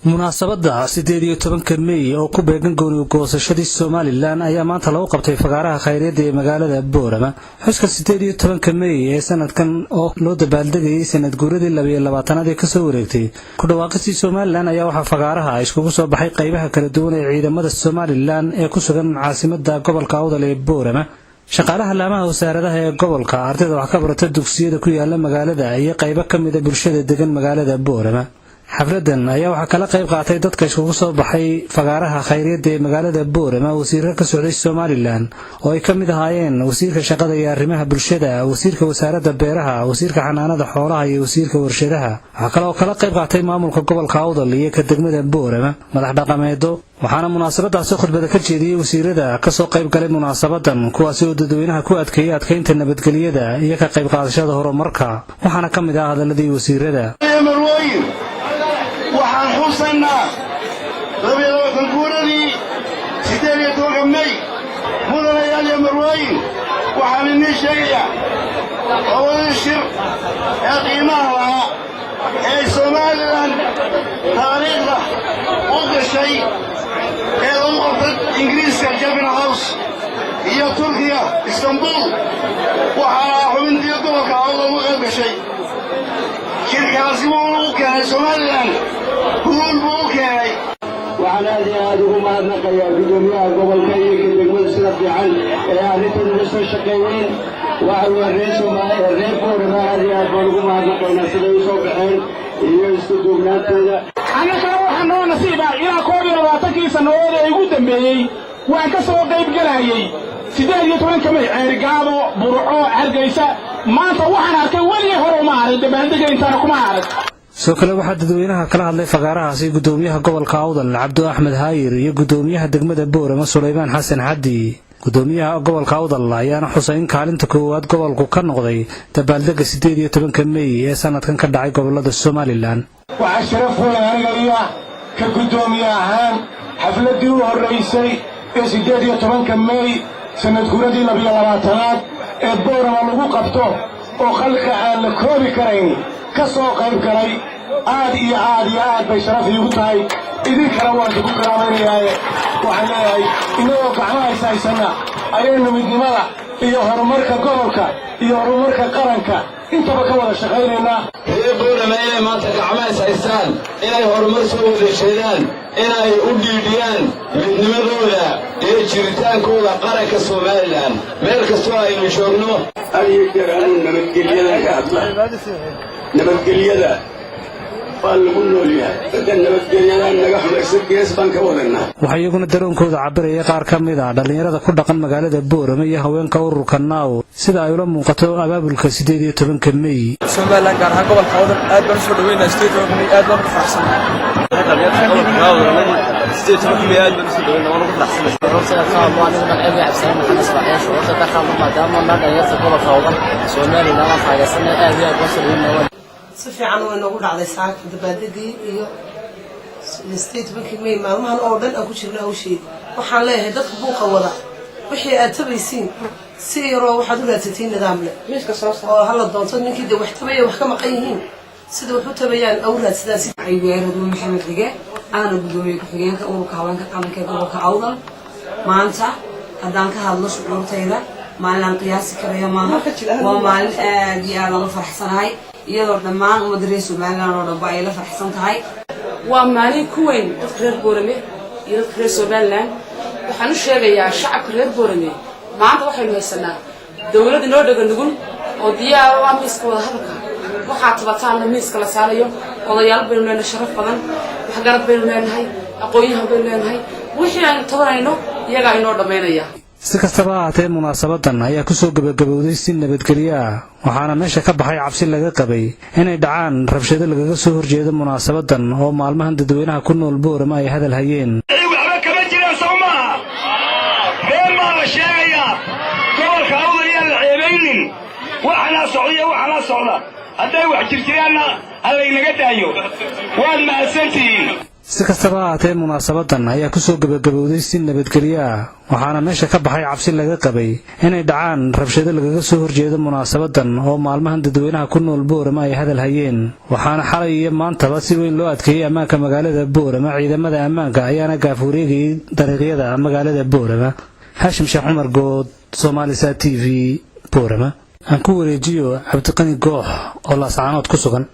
munaasabada 18 May oo ku beegan gooni goosashadii Somaliland ayaa maanta lagu qabtay fagaaraha khayriyeed ee magaalada Boorama. Xuska 18 May ee sanadkan oo loo dabaaldegayay sanad guuradii 22aad ee ka soo wareegtay ku dhawaaqistii Somaliland ayaa waxa fagaaraha iskugu soo baxay qaybaha kala duwan ee ciidamada Somaliland ee ku sugan caasimadda gobolka Awdal ee Boorama. shaqaalaha laamaha wasaaradaha ee gobolka ardayda wax ka barata dugsiyada ku yaala magaalada iyo qaybo ka mid ah bulshada degan magaalada Boorama. xafladan ayaa waxa kala qayb qaatay dadka iskugu soo baxay fagaaraha khayriyeed ee magaalada Boorama wasiirka ka socday Somaliland oo ay ka mid ahaayeen wasiirka shaqada iyo arrimaha bulshada, wasiirka wasaaradda beeraha, wasiirka xanaanada xoolaha iyo wasiirka warshadaha. waxa kale oo kala qayb qaatay maamulka gobolka Awdal iyo ka degmada Boorama madax dhaqameedo. waxaana munaasabadaasi khudbada ka jeediyay wasiirada ka soo qayb galay munaasabadan kuwaas oo dadweynaha ku adkeeyay adkeynta nabadgelyada iyo ka qayb qaadashada horumarka. waxaana ka mid ah hadaladii wasiirada waxaan xusaynaa 22 guuradii 18 May mudanayaal iyo marwooyin waxaan idin sheegayaa labada shir ee qiimaha lahaa ee Somaliland taariikhda u gashay ee lagu qabtay Ingiriiska Jabin House iyo Turkiga Istanbul waxaa xubintii gobolka Awdal u qayb gashay shirkaasi uu keenay Somaliland guul buu keenay waxaan aad ugu mahadnaqayaa gudoomiyaha gobolka iyo degmada sida fiican ee arrintan uga soo shaqeeyeen waxa reer Soomaaliya reer Boorama aad ugu mahadnaqaynaa sida ay soo baxeen iyo isku duubnaantooda anaka waxaan noo nasiibaa ilaa 22 sano oo ugu dambeeyay waan ka soo qayb galayay 18 May Ceergaabo Burco Hargeysa maanta waxaan arkay wali hore uma arag dabaaldega intaan kuma arag. soo kale waxaa dadweynaha kala hadlay fagaarahaasi gudoomiyaha gobolka Awdal Cabdi Axmed Haayir iyo gudoomiyaha degmada Boorama Suleymaan Xasan Xaddi. gudoomiyaha gobolka Awdal ayaana xusay in kaalinta koowaad gobolku ka noqday dabaaldega 18 May ee sanadkan ka dhacay gobolada Somaliland. waxaa sharaf weyn aniga ka gudoomiyahan xafladii u horeysay ee 18 May sanad guuradii 22aad ee Boorama lagu qabto oo khalqa aan la koobi karayn ka soo qayb galay aad iyo aad bay sharaf iigu tahay idinkana waan ku karaamaynayaa waxaan leeyahay inoo gacmaha haysana ayaynu midnimada iyo horumarka gobolka iyo horumarka qaranka intaba ka wada shaqaynaynaa Boorama inay maanta gacmaha haystaan inay horumar soo wada jeedaan inay u dhiidhiyaan midnimadooda iyo jiritaankooda qaranka Somaliland meel kastoo aynu joogno ay jiraan nabadgelyada ka hadla nabadgelyada waa lagu noolyahay dadka nabadgelyada naga xumaysan gees baan ka wadanaa. waxaa iyaguna daroonkooda cabiraya qaar ka mid ah dhalinyarada ku dhaqan magaalada Boorama iyo haweenka ururka Naaw sida ay ula muuqato abaabulka 18 May. Somaliland gaar ahaan gobolka Awdal aad baan soo dhaweynaa 18 May aad baan u faraxsanahay. dhalinyarada gobolka Awdal 18 May aad baan soo dhaweynaa waan ugu faraxsanahay. si fiican oo inagu dhacday saaka dabaaldegii iyo 18 May maalmahan oo dhan aan ku jirnaa hawsheed waxaan leeyahay dadka buuqa wada wixii aad tabaysiin si yaro waxaad u raadsatiin nidaam leh miiska soo oo hala doonto ninkii de wax tabaya wax ka maqan yihiin sida wax u tabayaan aw raadsadaan si ay weeraradu maxamed dige aana gudoomiye ku xigeenka ururka haweenka qaranka ee gobolka Awdal maanta haddaan ka hadlo shucuurtayda maalin qiyaasi karayo maaha waa maalin aad iyo aad ugu faraxsanahay iyadoo dhammaan ummadda reer Somaliland oo dhan ay la faraxsan tahay waa maalin ku weyn dadka reer Boorame iyo dadka reer Somaliland waxaan u sheegayaa shacabka reer Boorame maanta waxaynu haysanaa dawlad inoo dhagan nugul oo diyaar u ah miiska wada hadalka waxaa tabataan miiska la saarayo odayaal baynu leenahay sharaf badan wax garad baynu leenahay aqoonyahan baynu leenahay wixii aan tabanayno iyaga inoo dhameynaya. si kastaba ahaatee munaasabadan ayaa ku soo gabagabowday si nabadgelyo ah waxaana meesha ka baxay cabsi laga qabay inay dhacaan rabshado lagaga soo horjeedo munaasabadan oo maalmahan dadweynaha ku nool Boorama ay hadal hayeen. waxba kama jiraan Soomaa been ma la sheegayaa gobolka Awdal iyo la ceebaynin waxana socda hadday wax jirjiraanna hal inaga daayo waad mahadsantihiin. si kastaba ha ahaatee munaasabadan ayaa kusoo gabagabowday si nabadgelyo ah waxaana meesha ka baxay cabsi laga qabay inay dhacaan rabshado lagaga soo horjeedo munaasabadan oo maalmahan dadweynaha ku nool Boorama ay hadal hayeen waxaana xalay iyo maantaba si weyn loo adkeeyay ammaanka magaalada Boorama ciidamada ammaanka ayaana gaafureegay dariiqyada magaalada Boorama Hashim Sheekh Umar Good Somalisat TV Boorama aan ku wareejiyo Cabdiqani Goox oo la saanood ku sugan